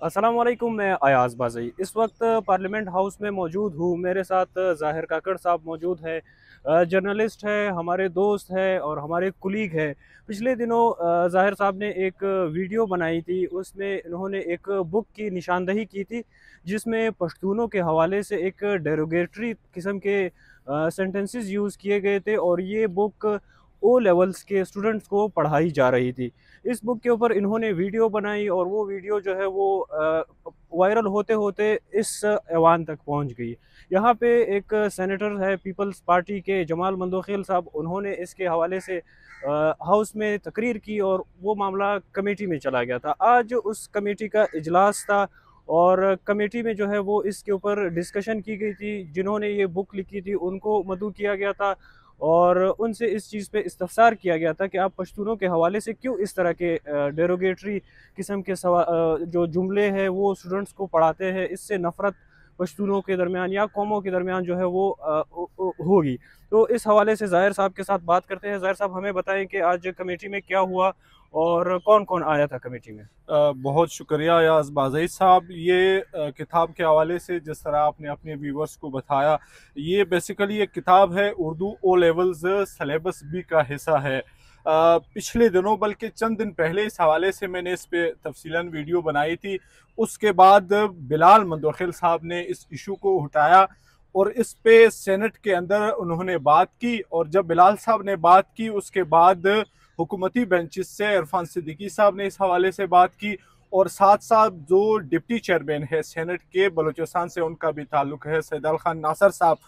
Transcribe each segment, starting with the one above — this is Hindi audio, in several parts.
अस्सलाम वालेकुम। मैं अयाज़ बाज़ई इस वक्त पार्लियामेंट हाउस में मौजूद हूँ। मेरे साथ ज़ाहिर काकड़ साहब मौजूद है, जर्नलिस्ट है, हमारे दोस्त है और हमारे कुलीग है। पिछले दिनों ज़ाहिर साहब ने एक वीडियो बनाई थी, उसमें इन्होंने एक बुक की निशानदही की थी जिसमें पश्तूनों के हवाले से एक डेरोगेटरी किस्म के सेंटेंसेस यूज़ किए गए थे और ये बुक ओ लेवल्स के स्टूडेंट्स को पढ़ाई जा रही थी। इस बुक के ऊपर इन्होंने वीडियो बनाई और वो वीडियो जो है वो वायरल होते होते इस ऐवान तक पहुंच गई। यहाँ पे एक सेनेटर है पीपल्स पार्टी के जमाल मंदोखिल साहब, उन्होंने इसके हवाले से हाउस में तकरीर की और वो मामला कमेटी में चला गया था। आज उस कमेटी का इजलास था और कमेटी में जो है वो इसके ऊपर डिस्कशन की गई थी। जिन्होंने ये बुक लिखी थी उनको मदऊ किया गया था और उनसे इस चीज़ पे इस्तफसार किया गया था कि आप पश्तूनों के हवाले से क्यों इस तरह के डेरोगेटरी किस्म के जो जुमले हैं वो स्टूडेंट्स को पढ़ाते हैं। इससे नफ़रत पश्तूनों के दरमियान या कौमों के दरमियान जो है वो होगी। तो इस हवाले से ज़ाहिर साहब के साथ बात करते हैं। ज़ाहिर साहब, हमें बताएं कि आज कमेटी में क्या हुआ और कौन कौन आया था कमेटी में। बहुत शुक्रिया याज बाज़ई साहब। ये किताब के हवाले से जिस तरह आपने अपने व्यूवर्स को बताया, ये बेसिकली एक किताब है, Urdu O levels syllabus B का हिस्सा है। पिछले दिनों बल्कि चंद दिन पहले इस हवाले से मैंने इस पे तफसीलन वीडियो बनाई थी। उसके बाद बिलाल मंदोखिल साहब ने इस इशू को उठाया और इस पे सेनेट के अंदर उन्होंने बात की, और जब बिलाल साहब ने बात की उसके बाद हुकूमती बेंचेस से इरफान सिद्दीकी साहब ने इस हवाले से बात की, और साथ साथ जो डिप्टी चेयरमैन है सेनेट के बलूचिस्तान से उनका भी ताल्लुक है, सैदाल खान नासर साहब,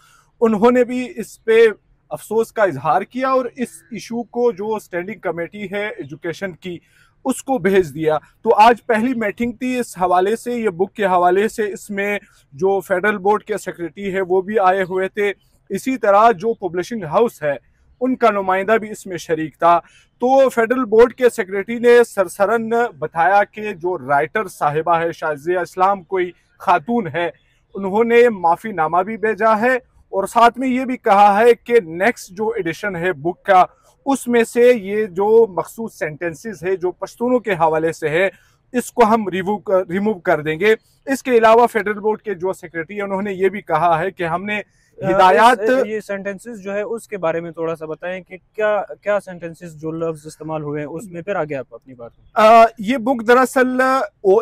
उन्होंने भी इस पे अफसोस का इजहार किया और इस इशू को जो स्टैंडिंग कमेटी है एजुकेशन की उसको भेज दिया। तो आज पहली मीटिंग थी इस हवाले से, ये बुक के हवाले से। इसमें जो फेडरल बोर्ड के सेक्रेटरी है वो भी आए हुए थे, इसी तरह जो पब्लिशिंग हाउस है उनका नुमाइंदा भी इसमें शरीक था। तो फेडरल बोर्ड के सेक्रेटरी ने सरसरन बताया कि जो राइटर साहिबा है शाजिया इस्लाम कोई खातून है, उन्होंने माफ़ी नामा भी भेजा है और साथ में ये भी कहा है कि नेक्स्ट जो एडिशन है बुक का उसमें से ये जो मखसूस सेंटेंसेस है जो पश्तूनों के हवाले से है इसको हम रिमूव कर देंगे। इसके अलावा फेडरल बोर्ड के जो सेक्रेटरी है उन्होंने ये भी कहा है कि हमने हिदायत ये सेंटेंसेस जो है उसके बारे में थोड़ा सा बताएं कि क्या क्या सेंटेंसेस जो लफ्ज इस्तेमाल हुए हैं उसमें, फिर आगे आप अपनी बात में। ये बुक दरअसल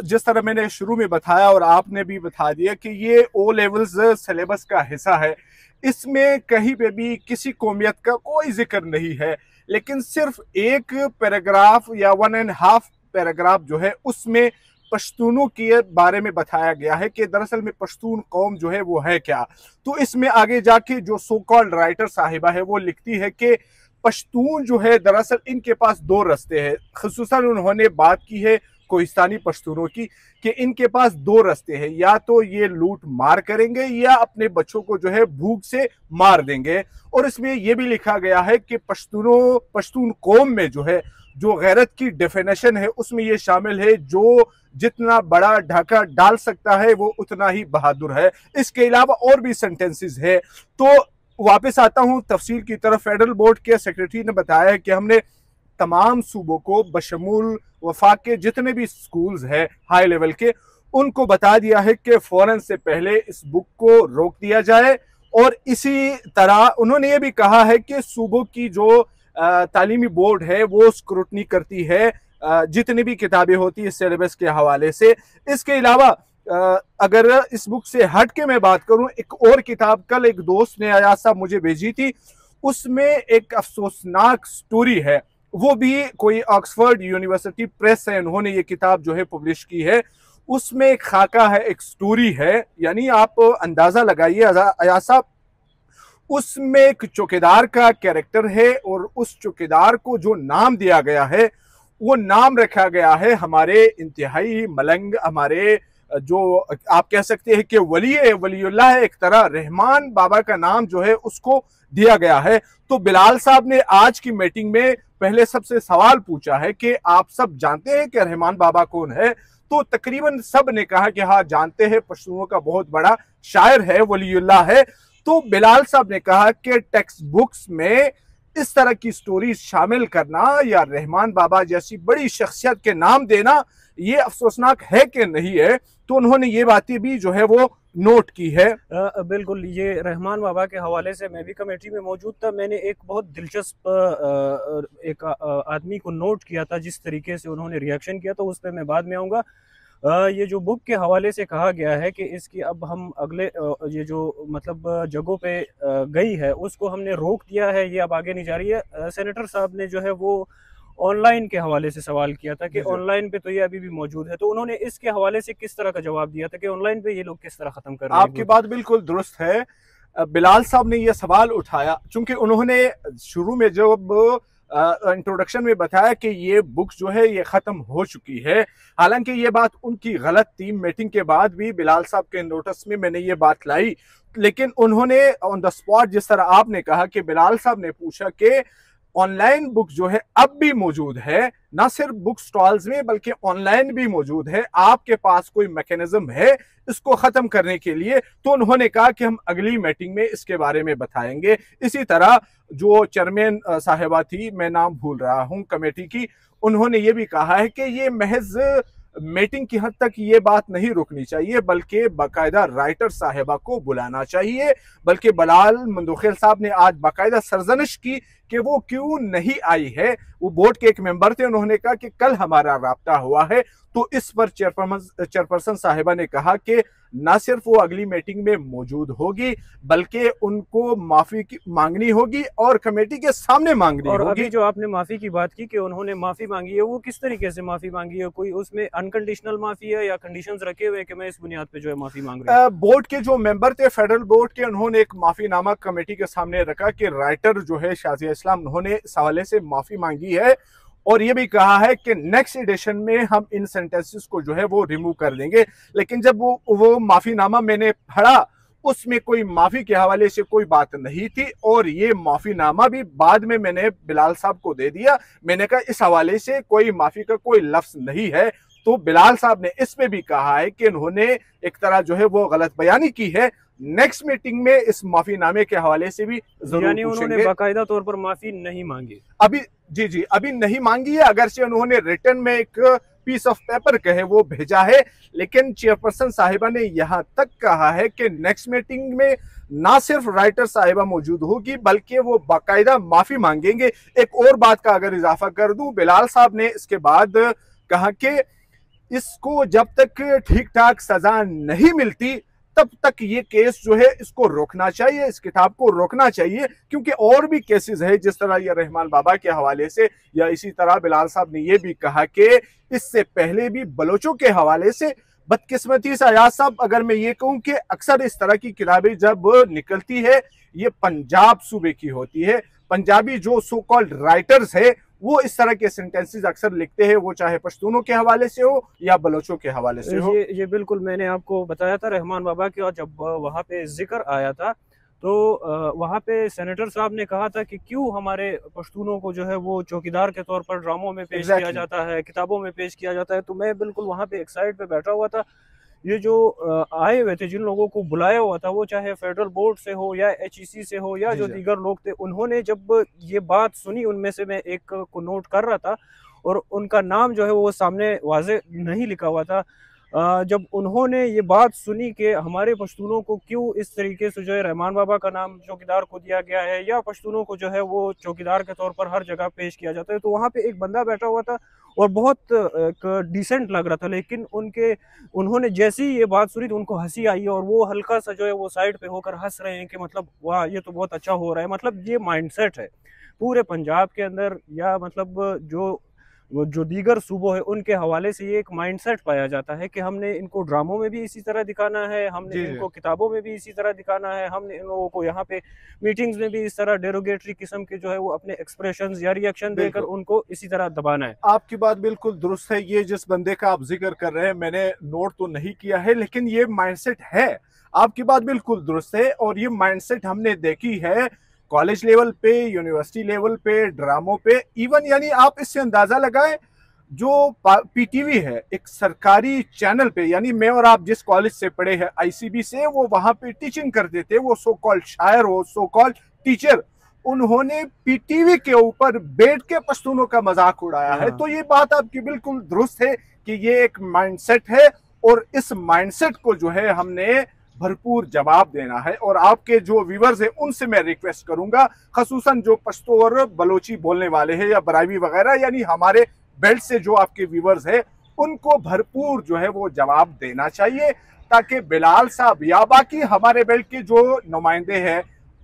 जिस तरह मैंने शुरू में बताया और आपने भी बता दिया कि ये ओ लेवल्स सिलेबस का हिस्सा है। इसमें कहीं पे भी किसी कौमियत का कोई जिक्र नहीं है, लेकिन सिर्फ एक पैराग्राफ या 1.5 पैराग्राफ जो है उसमें पश्तूनों के बारे में बताया गया है कि दरअसल में पश्तून कौम जो है वो है क्या। तो इसमें आगे जाके जो सो कॉल्ड राइटर साहिबा है वो लिखती है कि पश्तून जो है दरअसल इनके पास दो रास्ते हैं। खुसूसन उन्होंने बात की है कोहिस्तानी पश्तूनों की कि इनके पास दो रास्ते हैं, या तो ये लूट मार करेंगे या अपने बच्चों को जो है भूख से मार देंगे। और इसमें यह भी लिखा गया है कि पश्तून कौम में जो है जो गैरत की डेफिनेशन है उसमें यह शामिल है जो जितना बड़ा ढाका डाल सकता है वो उतना ही बहादुर है। इसके अलावा और भी सेंटेंसेस है। तो वापस आता हूं तफसील की तरफ। फेडरल बोर्ड के सेक्रेटरी ने बताया है कि हमने तमाम सूबों को बशमूल वफाक के जितने भी स्कूल्स हैं हाई लेवल के उनको बता दिया है कि फौरन से पहले इस बुक को रोक दिया जाए। और इसी तरह उन्होंने ये भी कहा है कि सूबों की जो तालीमी बोर्ड है वो स्क्रूटनी करती है जितनी भी किताबें होती है सिलेबस के हवाले से। इसके अलावा अगर इस बुक से हट के मैं बात करूं, एक और किताब कल एक दोस्त ने अयाज साहब मुझे भेजी थी, उसमें एक अफसोसनाक स्टोरी है। वो भी कोई ऑक्सफोर्ड यूनिवर्सिटी प्रेस है, उन्होंने ये किताब जो है पब्लिश की है। उसमें एक खाका है, एक स्टोरी है, यानी आप अंदाजा लगाइए अयाज साहब, उसमें एक चौकीदार का कैरेक्टर है और उस चौकीदार को जो नाम दिया गया है वो नाम रखा गया है हमारे इंतहाई मलंग, हमारे जो आप कह सकते हैं कि वलीउल्लाह है, एक तरह रहमान बाबा का नाम जो है उसको दिया गया है। तो बिलाल साहब ने आज की मीटिंग में पहले सबसे सवाल पूछा है कि आप सब जानते हैं कि रहमान बाबा कौन है। तो तकरीबन सब ने कहा कि हाँ जानते हैं, पश्तूनों का बहुत बड़ा शायर है, वलीउल्लाह है। तो बिलाल साहब ने कहा कि टेक्स्ट बुक्स में इस तरह की स्टोरी शामिल करना या रहमान बाबा जैसी बड़ी शख्सियत के नाम देना ये अफसोसनाक है कि नहीं है। तो उन्होंने ये बातें भी जो है वो नोट की है। बिल्कुल, ये रहमान बाबा के हवाले से मैं भी कमेटी में मौजूद था। मैंने एक बहुत दिलचस्प एक आदमी को नोट किया था, जिस तरीके से उन्होंने रिएक्शन किया, तो उस पर मैं बाद में आऊँगा। ये जो बुक के हवाले से कहा गया है कि इसकी अब हम अगले ये जो मतलब जगहों पे गई है उसको हमने रोक दिया है, ये अब आगे नहीं जा रही है। सेनेटर साहब ने जो है वो ऑनलाइन के हवाले से सवाल किया था कि जी जी। ऑनलाइन पे तो ये अभी भी मौजूद है, तो उन्होंने इसके हवाले से किस तरह का जवाब दिया था कि ऑनलाइन पे ये लोग किस तरह खत्म कर रहे हैं आपकी बुक? बात बिल्कुल दुरुस्त है। बिलाल साहब ने यह सवाल उठाया चूंकि उन्होंने शुरू में जब इंट्रोडक्शन में बताया कि ये बुक जो है ये खत्म हो चुकी है। हालांकि ये बात उनकी गलत थी। मीटिंग के बाद भी बिलाल साहब के नोटिस में मैंने ये बात लाई, लेकिन उन्होंने ऑन द स्पॉट, जिस तरह आपने कहा कि बिलाल साहब ने पूछा कि ऑनलाइन बुक जो है अब भी मौजूद है, ना सिर्फ बुक स्टॉल्स में बल्कि ऑनलाइन भी मौजूद है, आपके पास कोई मैकेनिज्म है इसको खत्म करने के लिए? तो उन्होंने कहा कि हम अगली मीटिंग में इसके बारे में बताएंगे। इसी तरह जो चेयरमैन साहिबा थी, मैं नाम भूल रहा हूं कमेटी की, उन्होंने ये भी कहा है कि ये महज मीटिंग की हद तक ये बात नहीं रुकनी चाहिए बल्कि बाकायदा राइटर साहिबा को बुलाना चाहिए। बल्कि बिलाल मंदोखेल साहब ने आज बाकायदा सरजनिश की कि वो क्यों नहीं आई है। वो बोर्ड के एक मेंबर थे, उन्होंने कहा कि कल हमारा राब्ता हुआ है। तो इस पर चेयरपर्सन साहिबा ने कहा कि न सिर्फ वो अगली मीटिंग में मौजूद होगी बल्कि उनको माफी मांगनी होगी और कमेटी के सामने मांगनी और होगी। अभी जो आपने माफी की बात की कि उन्होंने माफी मांगी है, वो किस तरीके से माफी मांगी है? कोई उसमें अनकंडीशनल माफी है या कंडीशंस रखे हुए हैं कि मैं इस बुनियाद पे जो है माफी मांग रही हूं? बोर्ड के जो मेंबर थे, फेडरल बोर्ड के, उन्होंने एक माफीनामा कमेटी के सामने रखा कि राइटर जो है शाजिया इस्लाम, उन्होंने इस हवाले से माफी मांगी है और ये भी कहा है कि नेक्स्ट एडिशन में हम इन सेंटेंसेस को जो है वो रिमूव कर देंगे। लेकिन जब वो माफीनामा मैंने पढ़ा, उसमें कोई माफी के हवाले से कोई बात नहीं थी और ये माफीनामा भी बाद में मैंने बिलाल साहब को दे दिया। मैंने कहा इस हवाले से कोई माफी का कोई लफ्ज नहीं है। तो बिलाल साहब ने इसमें भी कहा है कि उन्होंने एक तरह जो है वो गलत बयानी की है। नेक्स्ट मीटिंग में इस माफीनामे के हवाले से भी जरूर यानी उन्होंने पूछेंगे। बाकायदा तौर पर माफी नहीं मांगी? अभी जी जी अभी नहीं मांगी है, अगरचे उन्होंने रिटर्न में एक पीस ऑफ पेपर कहे वो भेजा है, लेकिन चेयरपर्सन साहिबा ने यहां तक कहा है कि नेक्स्ट मीटिंग में ना सिर्फ राइटर साहिबा मौजूद होगी बल्कि वो बाकायदा माफी मांगेंगे। एक और बात का अगर इजाफा कर दूं, बिलाल साहब ने इसके बाद कहा कि इसको जब तक ठीक ठाक सजा नहीं मिलती तब तक ये केस जो है इसको रोकना चाहिए, इस किताब को रोकना चाहिए, क्योंकि और भी केसेस है जिस तरह ये रहमान बाबा के हवाले से, या इसी तरह बिलाल साहब ने ये भी कहा कि इससे पहले भी बलोचों के हवाले से। बदकिस्मती से अयाज साहब, अगर मैं ये कहूं कि अक्सर इस तरह की किताबें जब निकलती है ये पंजाब सूबे की होती है। पंजाबी जो सो कॉल्ड राइटर्स है वो इस तरह के सेंटेंसेस अक्सर लिखते हैं, वो चाहे पश्तूनों के हवाले से हो या बलोचों के हवाले से हो। ये बिल्कुल मैंने आपको बताया था रहमान बाबा की, और जब वहाँ पे जिक्र आया था तो वहाँ पे सेनेटर साहब ने कहा था कि क्यों हमारे पश्तूनों को जो है वो चौकीदार के तौर पर ड्रामों में पेश किया जाता है, किताबों में पेश किया जाता है। तो मैं बिल्कुल वहाँ पे एक साइड पे बैठा हुआ था। ये जो आए हुए थे, जिन लोगों को बुलाया हुआ था, वो चाहे फेडरल बोर्ड से हो या HEC से हो या जो दीगर लोग थे, उन्होंने जब ये बात सुनी, उनमें से मैं एक को नोट कर रहा था और उनका नाम जो है वो सामने वाजे नहीं लिखा हुआ था। जब उन्होंने ये बात सुनी कि हमारे पश्तूनों को क्यों इस तरीके से जो है रहमान बाबा का नाम चौकीदार को दिया गया है या पश्तूनों को जो है वो चौकीदार के तौर पर हर जगह पेश किया जाता है, तो वहाँ पे एक बंदा बैठा हुआ था और बहुत एक डिसेंट लग रहा था, लेकिन उन्होंने जैसे ही ये बात सुनी तो उनको हंसी आई और वो हल्का सा जो है वो साइड पे होकर हंस रहे हैं कि मतलब वाह ये तो बहुत अच्छा हो रहा है। मतलब ये माइंडसेट है पूरे पंजाब के अंदर, या मतलब जो दीगर सूबों है उनके हवाले से ये एक माइंडसेट पाया जाता है कि हमने इनको ड्रामों में भी इसी तरह दिखाना है, हमने इनको किताबों में भी इसी तरह दिखाना है, हमने इन लोगों को यहाँ पे मीटिंग्स में भी इस तरह डेरोगेटरी किस्म के जो है वो अपने एक्सप्रेशंस या रिएक्शन देकर उनको इसी तरह दबाना है। आपकी बात बिल्कुल दुरुस्त है। ये जिस बंदे का आप जिक्र कर रहे हैं मैंने नोट तो नहीं किया है, लेकिन ये माइंडसेट है। आपकी बात बिल्कुल दुरुस्त है और ये माइंडसेट हमने देखी है कॉलेज लेवल पे, यूनिवर्सिटी लेवल पे, ड्रामों पे, इवन यानी आप इससे अंदाजा लगाएं जो PTV है एक सरकारी चैनल पे, यानी मैं और आप जिस कॉलेज से पढ़े हैं ICB से, वो वहां पे टीचिंग करते थे, वो सो कॉल्ड शायर हो, सो कॉल्ड टीचर, उन्होंने PTV के ऊपर बैठ के पश्तूनों का मजाक उड़ाया है। तो ये बात आपकी बिल्कुल दुरुस्त है कि ये एक माइंडसेट है और इस माइंडसेट को जो है हमने भरपूर जवाब देना है। और आपके जो व्यूवर्स हैं उनसे मैं रिक्वेस्ट करूंगा, खसूसन जो पश्तो और बलोची बोलने वाले हैं या बरावी वगैरह, यानी हमारे बेल्ट से जो आपके व्यूवर्स हैं, उनको भरपूर जो है वो जवाब देना चाहिए, ताकि बिलाल साहब या बाकी हमारे बेल्ट के जो नुमाइंदे हैं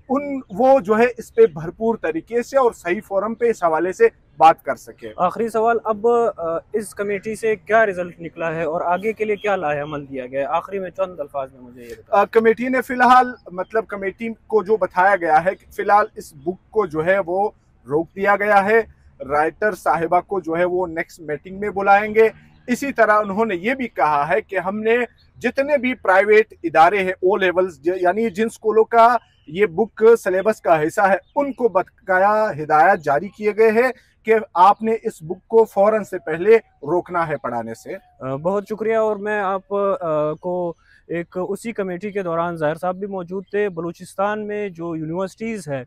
वो जो है इस पे भरपूर तरीके से और सही फोरम पे इस हवाले से बात कर सके। आखिरी सवाल, अब इस कमेटी से क्या रिजल्ट निकला है और आगे के लिए क्या लाहे अमल दिया गया है? आखिरी में चंद अल्फाज में मुझे ये बताओ। कमेटी ने फिलहाल, मतलब कमेटी को जो बताया गया है कि फिलहाल इस बुक को जो है वो रोक दिया गया है। राइटर साहिबा को जो है वो नेक्स्ट मीटिंग में बुलाएंगे। इसी तरह उन्होंने ये भी कहा है कि हमने जितने भी प्राइवेट इदारे हैं ओ लेवल्स, यानी जिन स्कूलों का ये बुक सिलेबस का हिस्सा है, उनको बकाया हिदायत जारी किए गए हैं कि आपने इस बुक को फौरन से पहले रोकना है पढ़ाने से। बहुत शुक्रिया। और मैं आप को एक उसी कमेटी के दौरान ज़ाहिर साहब भी मौजूद थे। बलूचिस्तान में जो यूनिवर्सिटीज़ है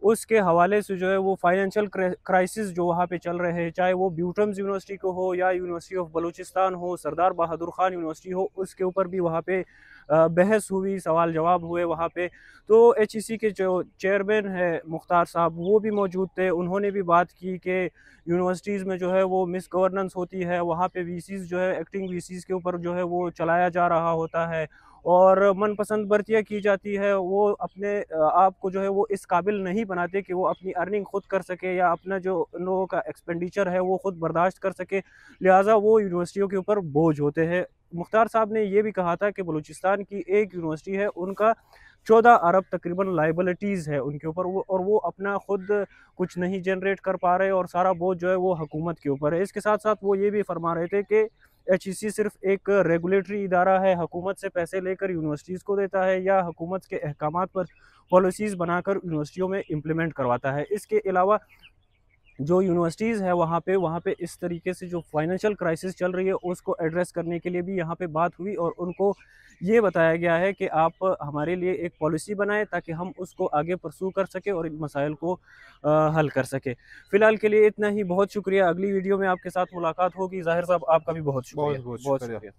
उसके हवाले से जो है वो फाइनेंशियल क्राइसिस जो वहाँ पे चल रहे हैं, चाहे वो ब्यूटम्स यूनिवर्सिटी को हो या यूनिवर्सिटी ऑफ बलूचिस्तान हो, सरदार बहादुर खान यूनिवर्सिटी हो, उसके ऊपर भी वहाँ पे बहस हुई, सवाल जवाब हुए वहाँ पे। तो HEC के जो चेयरमैन है मुख्तार साहब, वो भी मौजूद थे। उन्होंने भी बात की कि यूनिवर्सिटीज़ में जो है वो मिस गवर्नेंस होती है, वहाँ पे VCs जो है एक्टिंग VCs के ऊपर जो है वो चलाया जा रहा होता है और मनपसंद भर्तियाँ की जाती है। वो अपने आप को जो है वो इस काबिल नहीं बनाते कि वो अपनी अर्निंग खुद कर सके या अपना जो उन लोगों का एक्सपेंडिचर है वो खुद बर्दाश्त कर सके, लिहाजा वो यूनिवर्सिटियों के ऊपर बोझ होते हैं। मुख्तार साहब ने ये भी कहा था कि बलूचिस्तान की एक यूनिवर्सिटी है, उनका 14 अरब तकरीबन लाइबिलिटीज़ है उनके ऊपर, वो अपना खुद कुछ नहीं जनरेट कर पा रहे और सारा बोझ जो है वो हुकूमत के ऊपर है। इसके साथ साथ वो ये भी फरमा रहे थे कि HEC सिर्फ एक रेगुलेटरी इदारा है, हुकूमत से पैसे लेकर यूनिवर्सिटीज़ को देता है या हुकूमत के अहकामात पर पॉलिसीज़ बनाकर यूनिवर्सिटियों में इम्प्लीमेंट करवाता है। इसके अलावा जो यूनिवर्सिटीज़ है वहाँ पे इस तरीके से जो फाइनेंशियल क्राइसिस चल रही है उसको एड्रेस करने के लिए भी यहाँ पे बात हुई और उनको ये बताया गया है कि आप हमारे लिए एक पॉलिसी बनाएं ताकि हम उसको आगे परसू कर सकें और इन मसाइल को हल कर सकें। फ़िलहाल के लिए इतना ही, बहुत शुक्रिया। अगली वीडियो में आपके साथ मुलाकात होगी। ज़ाहिर साहब आपका भी बहुत शुक्रिया। बहुत बहुत शुक्रिया। शुक्रिया।